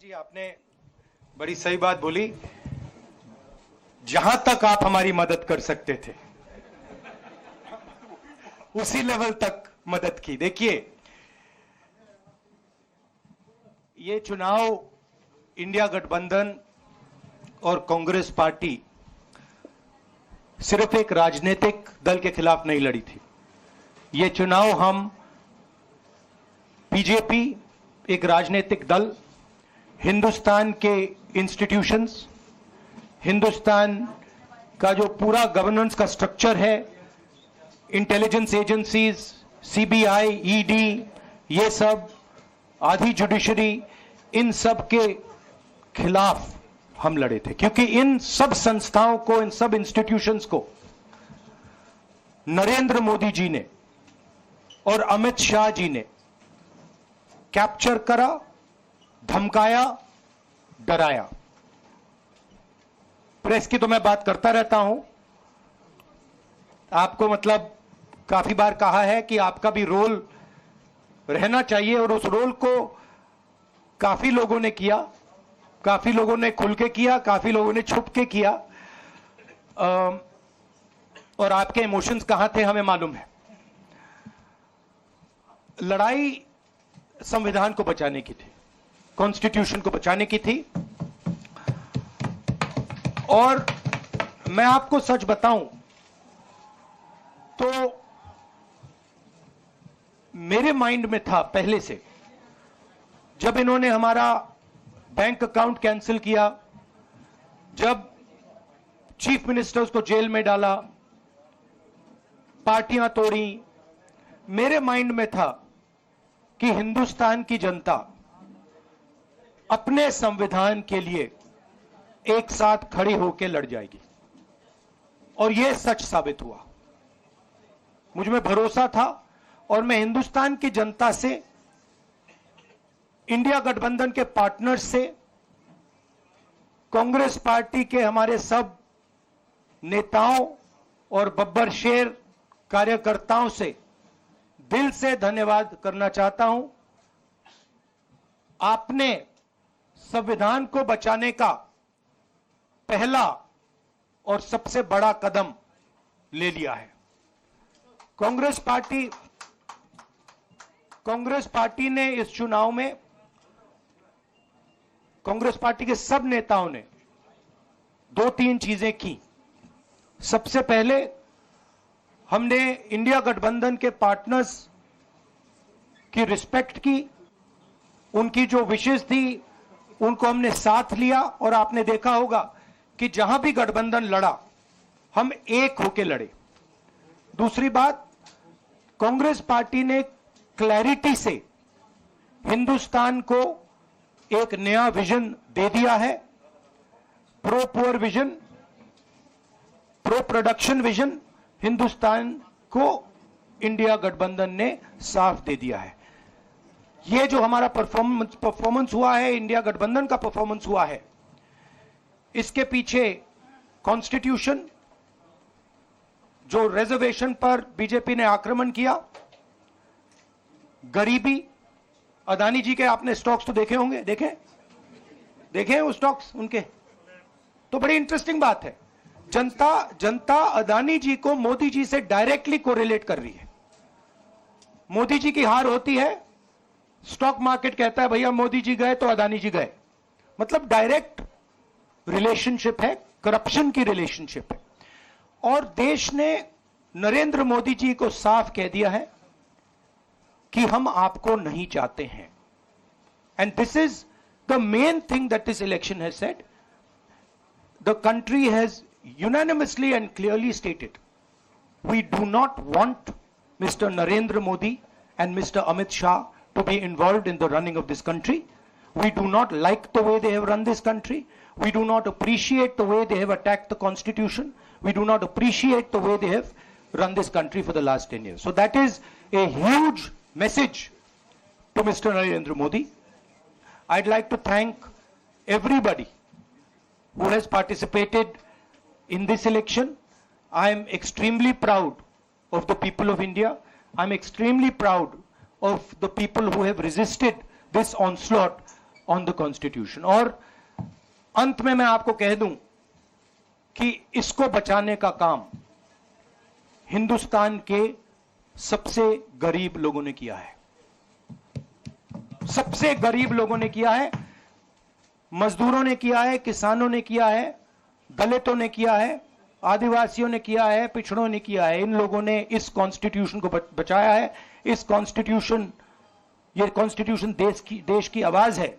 जी, आपने बड़ी सही बात बोली। जहां तक आप हमारी मदद कर सकते थे उसी लेवल तक मदद की। देखिए, ये चुनाव इंडिया गठबंधन और कांग्रेस पार्टी सिर्फ एक राजनीतिक दल के खिलाफ नहीं लड़ी थी। ये चुनाव हम बीजेपी, एक राजनीतिक दल, हिंदुस्तान के इंस्टीट्यूशंस, हिंदुस्तान का जो पूरा गवर्नेंस का स्ट्रक्चर है, इंटेलिजेंस एजेंसीज, सीबीआई, ईडी, ये सब, आधी जुडिशरी, इन सब के खिलाफ हम लड़े थे। क्योंकि इन सब संस्थाओं को, इन सब इंस्टीट्यूशंस को नरेंद्र मोदी जी ने और अमित शाह जी ने कैप्चर करा, धमकाया, डराया। प्रेस की तो मैं बात करता रहता हूं, आपको मतलब काफी बार कहा है कि आपका भी रोल रहना चाहिए, और उस रोल को काफी लोगों ने किया, काफी लोगों ने खुल के किया, काफी लोगों ने छुप के किया, और आपके इमोशंस कहां थे हमें मालूम है। लड़ाई संविधान को बचाने की थी, कॉन्स्टिट्यूशन को बचाने की थी। और मैं आपको सच बताऊं तो मेरे माइंड में था पहले से, जब इन्होंने हमारा बैंक अकाउंट कैंसिल किया, जब चीफ मिनिस्टर्स को जेल में डाला, पार्टियां तोड़ी, मेरे माइंड में था कि हिंदुस्तान की जनता अपने संविधान के लिए एक साथ खड़ी होकर लड़ जाएगी, और यह सच साबित हुआ। मुझ में भरोसा था, और मैं हिंदुस्तान की जनता से, इंडिया गठबंधन के पार्टनर्स से, कांग्रेस पार्टी के हमारे सब नेताओं और बब्बर शेर कार्यकर्ताओं से दिल से धन्यवाद करना चाहता हूं। आपने संविधान को बचाने का पहला और सबसे बड़ा कदम ले लिया है। कांग्रेस पार्टी ने इस चुनाव में, कांग्रेस पार्टी के सब नेताओं ने 2-3 चीजें की। सबसे पहले हमने इंडिया गठबंधन के पार्टनर्स की रिस्पेक्ट की, उनकी जो विशेष थी उनको हमने साथ लिया, और आपने देखा होगा कि जहां भी गठबंधन लड़ा हम एक होकर लड़े। दूसरी बात, कांग्रेस पार्टी ने क्लैरिटी से हिंदुस्तान को एक नया विजन दे दिया है, pro poor vision, pro production vision. Hindustan को इंडिया गठबंधन ने साफ दे दिया है। यह जो हमारा परफॉर्मेंस हुआ है, इंडिया गठबंधन का परफॉर्मेंस हुआ है, इसके पीछे कॉन्स्टिट्यूशन, जो रिजर्वेशन पर बीजेपी ने आक्रमण किया, गरीबी, अदानी जी के आपने स्टॉक्स तो देखे होंगे, देखे वो स्टॉक्स उनके, तो बड़ी इंटरेस्टिंग बात है। जनता अदानी जी को मोदी जी से डायरेक्टली कोरिलेट कर रही है। मोदी जी की हार होती है, स्टॉक मार्केट कहता है भैया मोदी जी गए तो अदानी जी गए, मतलब डायरेक्ट रिलेशनशिप है, करप्शन की रिलेशनशिप है। और देश ने नरेंद्र मोदी जी को साफ कह दिया है कि हम आपको नहीं चाहते हैं। And this is the main thing that this election has said. The country has unanimously and clearly stated, we do not want Mr. Narendra Modi and Mr. Amit Shah to be involved in the running of this country. We do not like the way they have run this country. We do not appreciate the way they have attacked the constitution. We do not appreciate the way they have run this country for the last 10 years. So that is a huge message to Mr. Narendra Modi. I'd like to thank everybody who has participated in this election. I am extremely proud of the people of India. I'm extremely proud of the people who have resisted this onslaught on the constitution. और अंत में मैं आपको कह दूं कि इसको बचाने का काम हिंदुस्तान के सबसे गरीब लोगों ने किया है, सबसे गरीब लोगों ने किया है, मजदूरों ने किया है, किसानों ने किया है, दलितों ने किया है, आदिवासियों ने किया है, पिछड़ों ने किया है। इन लोगों ने इस कॉन्स्टिट्यूशन को बचाया है। इस कॉन्स्टिट्यूशन, ये कॉन्स्टिट्यूशन देश की आवाज है।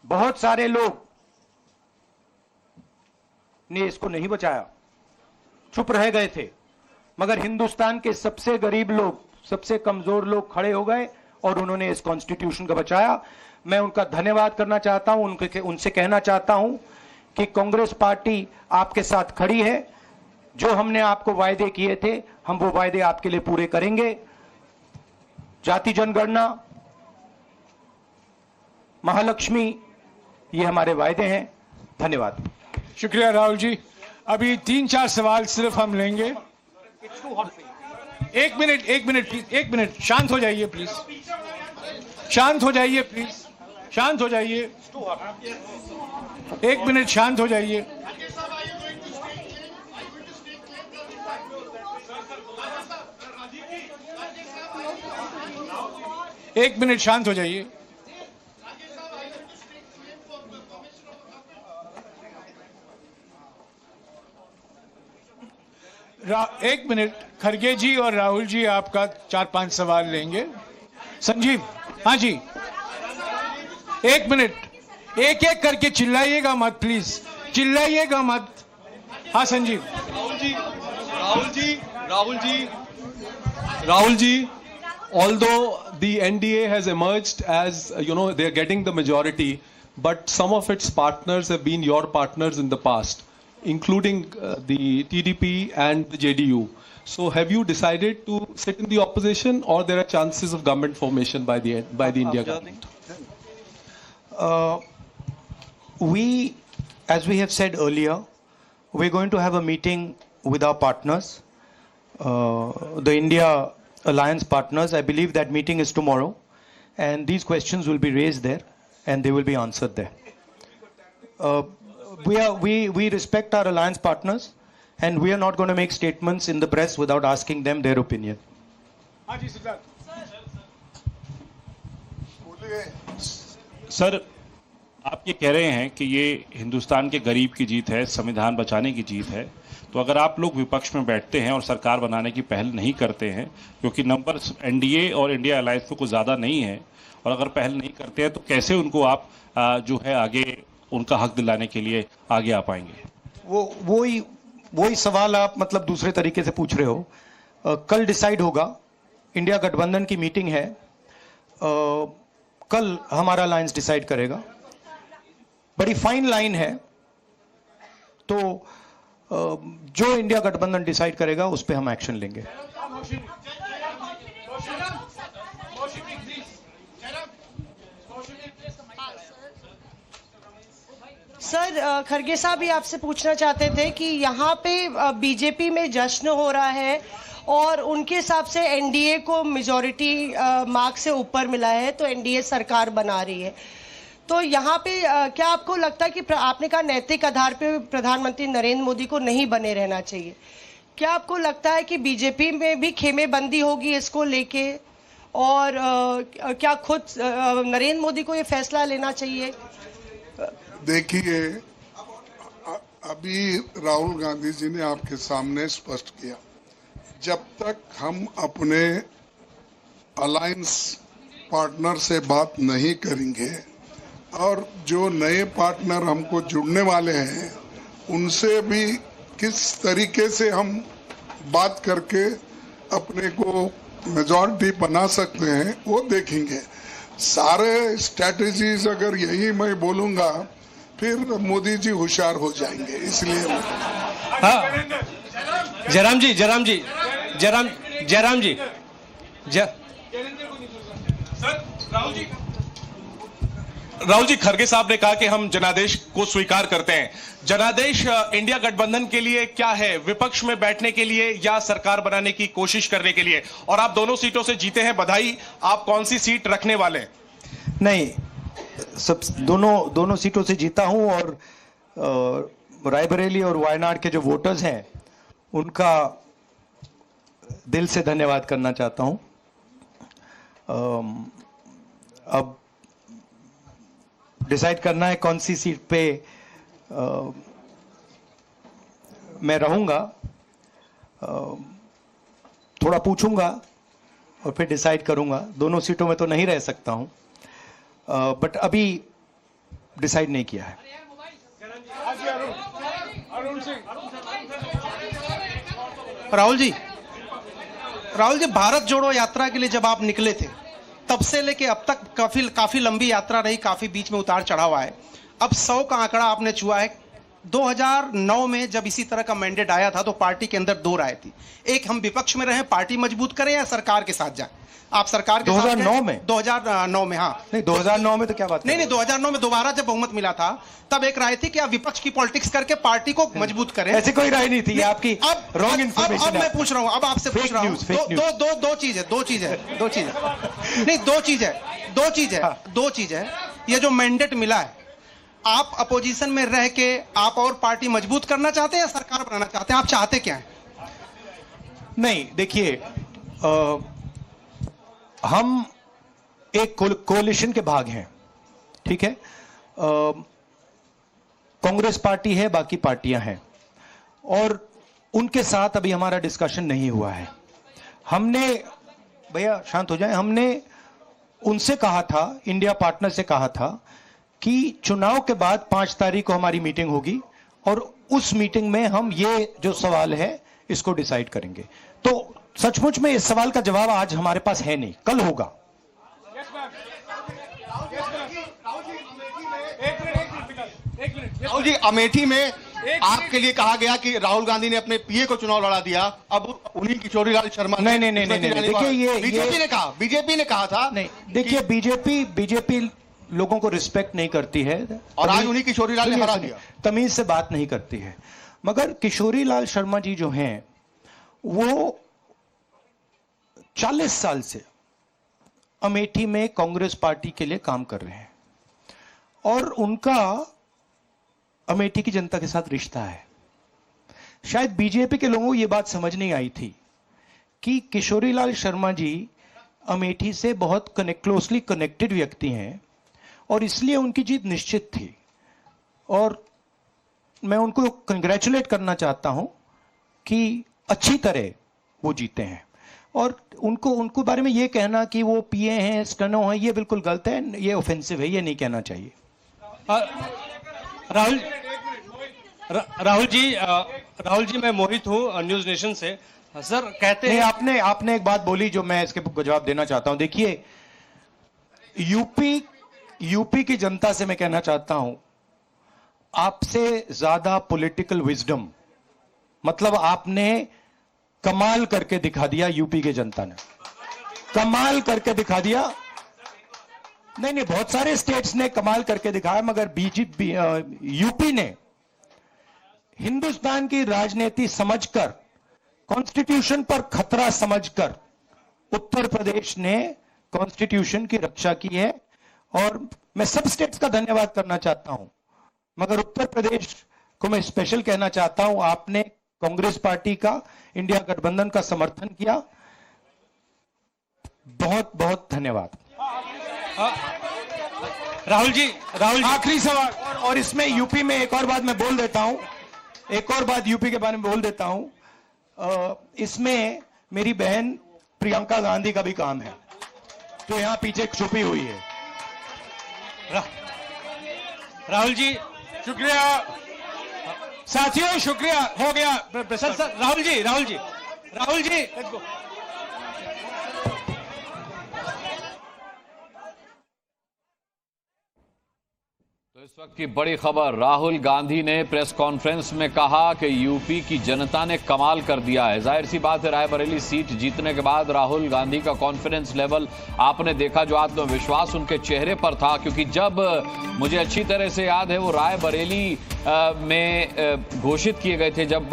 बहुत सारे लोग ने इसको नहीं बचाया, चुप रह गए थे, मगर हिंदुस्तान के सबसे गरीब लोग, सबसे कमजोर लोग खड़े हो गए और उन्होंने इस कॉन्स्टिट्यूशन को बचाया। मैं उनका धन्यवाद करना चाहता हूं, उनसे कहना चाहता हूं कि कांग्रेस पार्टी आपके साथ खड़ी है। जो हमने आपको वायदे किए थे, हम वो वायदे आपके लिए पूरे करेंगे। जाति जनगणना, महालक्ष्मी, ये हमारे वायदे हैं। धन्यवाद। शुक्रिया राहुल जी। अभी 3-4 सवाल सिर्फ हम लेंगे। एक मिनट प्लीज, एक मिनट, शांत हो जाइए प्लीज, शांत हो जाइए प्लीज, शांत हो जाइए, एक मिनट शांत हो जाइए। एक मिनट शांत हो जाइए। एक मिनट, खरगे जी और राहुल जी आपका 4-5 सवाल लेंगे। संजीव, हाँ जी, एक मिनट, एक एक करके चिल्लाइएगा मत प्लीज, चिल्लाइएगा मत। हाँ Sanjeev. Rahul ji, although the NDA has emerged as, they are getting the majority, but some of its partners have been your partners in the past, including the TDP and the JDU. So have you decided to sit in the opposition, or there are chances of government formation by the India government? As we have said earlier, we're going to have a meeting with our partners, the India Alliance partners. I believe that meeting is tomorrow, and these questions will be raised there and they will be answered there. We respect our alliance partners, and we are not going to make statements in the press without asking them their opinion. Sir, आप ये कह रहे हैं कि ये हिंदुस्तान के गरीब की जीत है, संविधान बचाने की जीत है, तो अगर आप लोग विपक्ष में बैठते हैं और सरकार बनाने की पहल नहीं करते हैं, क्योंकि नंबर एनडीए और इंडिया अलायंस में कुछ ज़्यादा नहीं है, और अगर पहल नहीं करते हैं तो कैसे उनको आप जो है आगे उनका हक दिलाने के लिए आगे आ पाएंगे? वही सवाल आप मतलब दूसरे तरीके से पूछ रहे हो। कल डिसाइड होगा, इंडिया गठबंधन की मीटिंग है, कल हमारा अलायंस डिसाइड करेगा। बड़ी फाइन लाइन है, तो जो इंडिया गठबंधन डिसाइड करेगा उस पे हम एक्शन लेंगे। सर, खरगे साहब भी आपसे पूछना चाहते थे कि यहाँ पे बीजेपी में जश्न हो रहा है और उनके हिसाब से एनडीए को मेजॉरिटी मार्क से ऊपर मिला है, तो एनडीए सरकार बना रही है। तो यहाँ पे क्या आपको लगता है कि आपने कहा नैतिक आधार पे प्रधानमंत्री नरेंद्र मोदी को नहीं बने रहना चाहिए, क्या आपको लगता है कि बीजेपी में भी खेमेबंदी होगी इसको लेके, और क्या खुद नरेंद्र मोदी को ये फैसला लेना चाहिए? देखिए, अभी राहुल गांधी जी ने आपके सामने स्पष्ट किया, जब तक हम अपने अलायंस पार्टनर से बात नहीं करेंगे और जो नए पार्टनर हमको जुड़ने वाले हैं उनसे भी किस तरीके से हम बात करके अपने को मेजॉरिटी बना सकते हैं वो देखेंगे। सारे स्ट्रैटेजीज अगर यही मैं बोलूंगा फिर मोदी जी होशियार हो जाएंगे, इसलिए जयराम जी राहुल जी, खरगे साहब ने कहा कि हम जनादेश को स्वीकार करते हैं। जनादेश इंडिया गठबंधन के लिए क्या है? विपक्ष में बैठने के लिए या सरकार बनाने की कोशिश करने के लिए? और आप दोनों सीटों से जीते हैं, बधाई। आप कौन सी सीट रखने वाले हैं? नहीं, सब दोनों सीटों से जीता हूं और रायबरेली और वायनाड के जो वोटर्स हैं उनका दिल से धन्यवाद करना चाहता हूं। अब डिसाइड करना है कौन सी सीट पे मैं रहूंगा। थोड़ा पूछूंगा और फिर डिसाइड करूंगा। दोनों सीटों में तो नहीं रह सकता हूं, बट अभी डिसाइड नहीं किया है। राहुल जी, भारत जोड़ो यात्रा के लिए जब आप निकले थे तब से लेके अब तक काफी लंबी यात्रा रही, काफी बीच में उतार चढ़ाव आए। अब 100 का आंकड़ा आपने छुआ है। 2009 में जब इसी तरह का मैंडेट आया था तो पार्टी के अंदर दो राय थी, एक हम विपक्ष में रहें, पार्टी मजबूत करें, या सरकार के साथ जाएं। आप सरकार के 2009 में 2009 में हाँ नहीं, 2009 में तो क्या बात नहीं 2009 में दोबारा जब बहुमत मिला था तब एक राय थी कि आप विपक्ष की पॉलिटिक्स करके पार्टी को मजबूत करें। ऐसी कोई राय नहीं थी। ये आपकी रॉन्ग इन्फॉर्मेशन है। अब मैं पूछ रहा हूं, अब आपसे पूछ रहा हूं, दो चीज है। ये जो मैंडेट मिला है, आप अपोजिशन में रह के आप और पार्टी मजबूत करना चाहते हैं या सरकार बनाना चाहते हैं? आप चाहते क्या है? नहीं, देखिए, हम एक कोalition के भाग हैं, ठीक है। कांग्रेस पार्टी है, बाकी पार्टियां हैं, और उनके साथ अभी हमारा डिस्कशन नहीं हुआ है। हमने, भैया शांत हो जाए, हमने उनसे कहा था, इंडिया पार्टनर से कहा था कि चुनाव के बाद 5 तारीख को हमारी मीटिंग होगी और उस मीटिंग में हम ये जो सवाल है इसको डिसाइड करेंगे। तो सचमुच में इस सवाल का जवाब आज हमारे पास है नहीं, कल होगा। राहुल जी, अमेठी में आपके लिए कहा गया कि राहुल गांधी ने अपने पीए को चुनाव लड़ा दिया, अब उन्हीं किशोरीलाल शर्मा नहीं, देखिए, ये बीजेपी ने कहा था। नहीं, देखिए, बीजेपी लोगों को रिस्पेक्ट नहीं करती है और आज उन्हीं किशोरीलाल ने हरा दिया। तमीज से बात नहीं करती है। मगर किशोरीलाल शर्मा जी जो हैं वो 40 साल से अमेठी में कांग्रेस पार्टी के लिए काम कर रहे हैं और उनका अमेठी की जनता के साथ रिश्ता है। शायद बीजेपी के लोगों को यह बात समझ नहीं आई थी कि किशोरीलाल शर्मा जी अमेठी से बहुत क्लोजली कनेक्टेड व्यक्ति हैं और इसलिए उनकी जीत निश्चित थी। और मैं उनको कंग्रेचुलेट करना चाहता हूं कि अच्छी तरह वो जीते हैं। और उनको बारे में ये कहना कि वो पीए हैं, स्टनो हैं, ये बिल्कुल गलत है, ये ऑफेंसिव है, ये नहीं कहना चाहिए। राहुल जी, मैं मोहित हूं न्यूज नेशन से। सर कहते हैं, आपने एक बात बोली जो मैं इसके जवाब देना चाहता हूं। देखिए, यूपी की जनता से मैं कहना चाहता हूं, आपसे ज्यादा पॉलिटिकल विजडम, मतलब आपने कमाल करके दिखा दिया। यूपी की जनता ने कमाल करके दिखा दिया। नहीं, बहुत सारे स्टेट्स ने कमाल करके दिखाया, मगर बीजेपी यूपी ने हिंदुस्तान की राजनीति समझकर, कॉन्स्टिट्यूशन पर खतरा समझकर उत्तर प्रदेश ने कॉन्स्टिट्यूशन की रक्षा की है। और मैं सब स्टेट्स का धन्यवाद करना चाहता हूं, मगर उत्तर प्रदेश को मैं स्पेशल कहना चाहता हूं। आपने कांग्रेस पार्टी का, इंडिया गठबंधन का समर्थन किया। बहुत बहुत धन्यवाद। राहुल जी, आखिरी सवाल, और इसमें यूपी में एक और बात मैं बोल देता हूं, एक और बात यूपी के बारे में बोल देता हूं। इसमें मेरी बहन प्रियंका गांधी का भी काम है, जो यहां पीछे छुपी हुई है। राहुल जी, शुक्रिया साथियों, शुक्रिया, हो गया। सर, राहुल जी, तो इस वक्त की बड़ी खबर, राहुल गांधी ने प्रेस कॉन्फ्रेंस में कहा कि यूपी की जनता ने कमाल कर दिया है। जाहिर सी बात है, रायबरेली सीट जीतने के बाद राहुल गांधी का कॉन्फिडेंस लेवल आपने देखा, जो आत्मविश्वास उनके चेहरे पर था, क्योंकि जब मुझे अच्छी तरह से याद है वो रायबरेली में घोषित किए गए थे, जब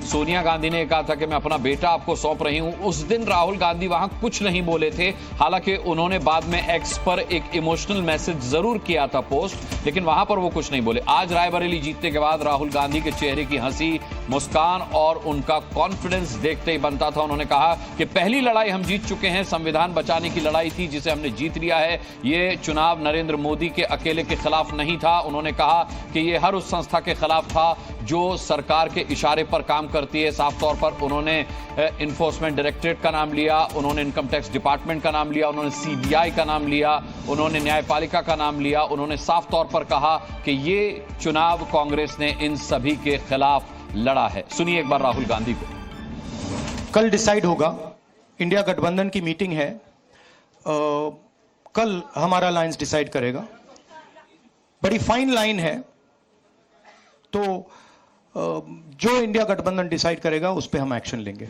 सोनिया गांधी ने कहा था कि मैं अपना बेटा आपको सौंप रही हूं, उस दिन राहुल गांधी वहां कुछ नहीं बोले थे। हालांकि उन्होंने बाद में एक्स पर एक इमोशनल मैसेज जरूर किया था पोस्ट, लेकिन वहां पर वो कुछ नहीं बोले। आज रायबरेली जीतने के बाद राहुल गांधी के चेहरे की हंसी, मुस्कान और उनका कॉन्फिडेंस देखते ही बनता था। उन्होंने कहा कि पहली लड़ाई हम जीत चुके हैं, संविधान बचाने की लड़ाई थी जिसे हमने जीत लिया है। ये चुनाव नरेंद्र मोदी के अकेले के खिलाफ नहीं था। उन्होंने कहा कि ये हर उस संस्था के खिलाफ था जो सरकार के इशारे पर काम करती है। साफ तौर पर उन्होंने इन्फोर्समेंट डायरेक्टरेट का नाम लिया, उन्होंने इनकम टैक्स डिपार्टमेंट का नाम लिया, उन्होंने सीबीआई का नाम लिया, उन्होंने न्यायपालिका का नाम लिया। उन्होंने साफ तौर पर कहा कि ये चुनाव कांग्रेस ने इन सभी के खिलाफ लड़ा है। सुनिए एक बार राहुल गांधी को। कल डिसाइड होगा, इंडिया गठबंधन की मीटिंग है, कल हमारा अलायंस डिसाइड करेगा। बड़ी फाइन लाइन है, तो जो इंडिया गठबंधन डिसाइड करेगा उस पर हम एक्शन लेंगे।